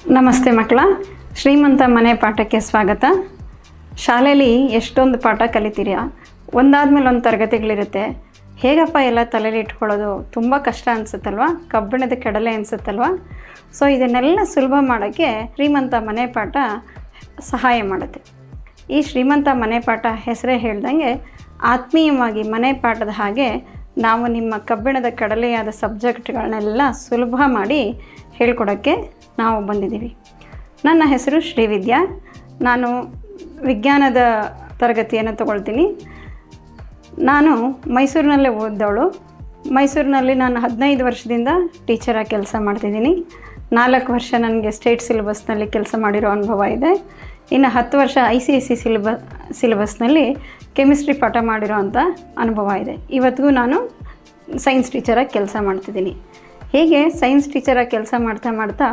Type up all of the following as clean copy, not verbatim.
ನಮಸ್ತೆ ಮಕ್ಕಳ, ಶ್ರೀಮಂತ ಮನೆ ಪಾಠಕ್ಕೆ ಸ್ವಾಗತ. ಶಾಲೆಯಲ್ಲಿ ಎಷ್ಟೊಂದು ಪಾಠ ಕಲಿತೀರ, ಒಂದಾದ್ಮೇಲೆ ಒಂದು ತರಗತಿಗಳಿರುತ್ತೆ. ಹೇಗಪ್ಪ ಎಲ್ಲ ತಲೆಯಲ್ಲಿ ಇಟ್ಕೊಳ್ಳೋದು, ತುಂಬ ಕಷ್ಟ ಅನಿಸುತ್ತಲ್ವ, ಕಬ್ಬಿಣದ ಕೆಡಲೆ ಅನಿಸುತ್ತಲ್ವ. ಸೊ ಇದನ್ನೆಲ್ಲ ಸುಲಭ ಮಾಡೋಕ್ಕೆ ಶ್ರೀಮಂತ ಮನೆ ಪಾಠ ಸಹಾಯ ಮಾಡುತ್ತೆ. ಈ ಶ್ರೀಮಂತ ಮನೆ ಪಾಠ ಹೆಸರೇ ಹೇಳ್ದಂಗೆ ಆತ್ಮೀಯವಾಗಿ ಮನೆ ಪಾಠದ ಹಾಗೆ ನಾವು ನಿಮ್ಮ ಕಬ್ಬಿಣದ ಕಡಲೆಯಾದ ಸಬ್ಜೆಕ್ಟ್ಗಳನ್ನೆಲ್ಲ ಸುಲಭ ಮಾಡಿ ಹೇಳ್ಕೊಡೋಕ್ಕೆ ನಾವು ಬಂದಿದ್ದೀವಿ. ನನ್ನ ಹೆಸರು ಶ್ರೀವಿದ್ಯಾ. ನಾನು ವಿಜ್ಞಾನದ ತರಗತಿಯನ್ನು ತಗೊಳ್ತೀನಿ. ನಾನು ಮೈಸೂರಿನಲ್ಲೇ ಓದ್ದವಳು. ಮೈಸೂರಿನಲ್ಲಿ ನಾನು 15 ವರ್ಷದಿಂದ ಟೀಚರಾಗಿ ಕೆಲಸ ಮಾಡ್ತಿದ್ದೀನಿ. 4 ವರ್ಷ ನನಗೆ ಸ್ಟೇಟ್ ಸಿಲೆಬಸ್ನಲ್ಲಿ ಕೆಲಸ ಮಾಡಿರೋ ಅನುಭವ ಇದೆ. ಇನ್ನು 10 ವರ್ಷ ICSE ಸಿಲೆಬಸ್ನಲ್ಲಿ ಕೆಮಿಸ್ಟ್ರಿ ಪಾಠ ಮಾಡಿರೋ ಅಂಥ ಅನುಭವ ಇದೆ. ಇವತ್ತಿಗೂ ನಾನು ಸೈನ್ಸ್ ಟೀಚರಾಗಿ ಕೆಲಸ ಮಾಡ್ತಿದ್ದೀನಿ. ಹೀಗೆ ಸೈನ್ಸ್ ಟೀಚರಾಗಿ ಕೆಲಸ ಮಾಡ್ತಾ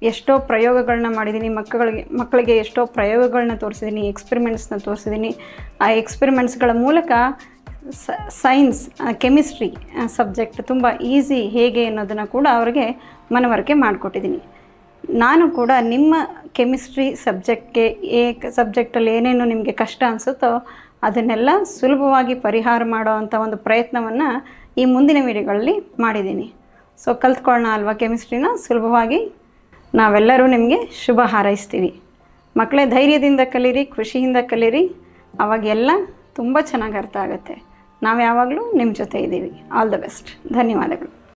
ಎಷ್ಟೋ ಪ್ರಯೋಗಗಳನ್ನ ಮಾಡಿದ್ದೀನಿ. ಮಕ್ಕಳಿಗೆ ಎಷ್ಟೋ ಪ್ರಯೋಗಗಳನ್ನ ತೋರಿಸಿದ್ದೀನಿ, ಎಕ್ಸ್ಪೆರಿಮೆಂಟ್ಸ್ನ ತೋರಿಸಿದ್ದೀನಿ. ಆ ಎಕ್ಸ್ಪೆರಿಮೆಂಟ್ಸ್ಗಳ ಮೂಲಕ ಸೈನ್ಸ್ ಕೆಮಿಸ್ಟ್ರಿ ಸಬ್ಜೆಕ್ಟ್ ತುಂಬ ಈಸಿ ಹೇಗೆ ಅನ್ನೋದನ್ನು ಕೂಡ ಅವರಿಗೆ ಮನವರಿಕೆ ಮಾಡಿಕೊಟ್ಟಿದ್ದೀನಿ. ನಾನು ಕೂಡ ನಿಮ್ಮ ಕೆಮಿಸ್ಟ್ರಿ ಸಬ್ಜೆಕ್ಟಲ್ಲಿ ಏನೇನು ನಿಮಗೆ ಕಷ್ಟ ಅನಿಸುತ್ತೋ ಅದನ್ನೆಲ್ಲ ಸುಲಭವಾಗಿ ಪರಿಹಾರ ಮಾಡೋ ಅಂಥ ಒಂದು ಪ್ರಯತ್ನವನ್ನು ಈ ಮುಂದಿನ ವಿಡಿಯೋಗಳಲ್ಲಿ ಮಾಡಿದ್ದೀನಿ. ಸೊ ಕಲ್ತ್ಕೊಳ್ಳೋಣ ಅಲ್ವಾ ಕೆಮಿಸ್ಟ್ರಿನ ಸುಲಭವಾಗಿ. ನಾವೆಲ್ಲರೂ ನಿಮಗೆ ಶುಭ ಹಾರೈಸ್ತೀವಿ. ಮಕ್ಕಳೇ, ಧೈರ್ಯದಿಂದ ಕಲೀರಿ, ಖುಷಿಯಿಂದ ಕಲೀರಿ. ಅವಾಗೆಲ್ಲ ತುಂಬ ಚೆನ್ನಾಗಿ ಅರ್ಥ ಆಗುತ್ತೆ. ನಾವು ಯಾವಾಗಲೂ ನಿಮ್ಮ ಜೊತೆ ಇದ್ದೀವಿ. All the best. ಧನ್ಯವಾದಗಳು.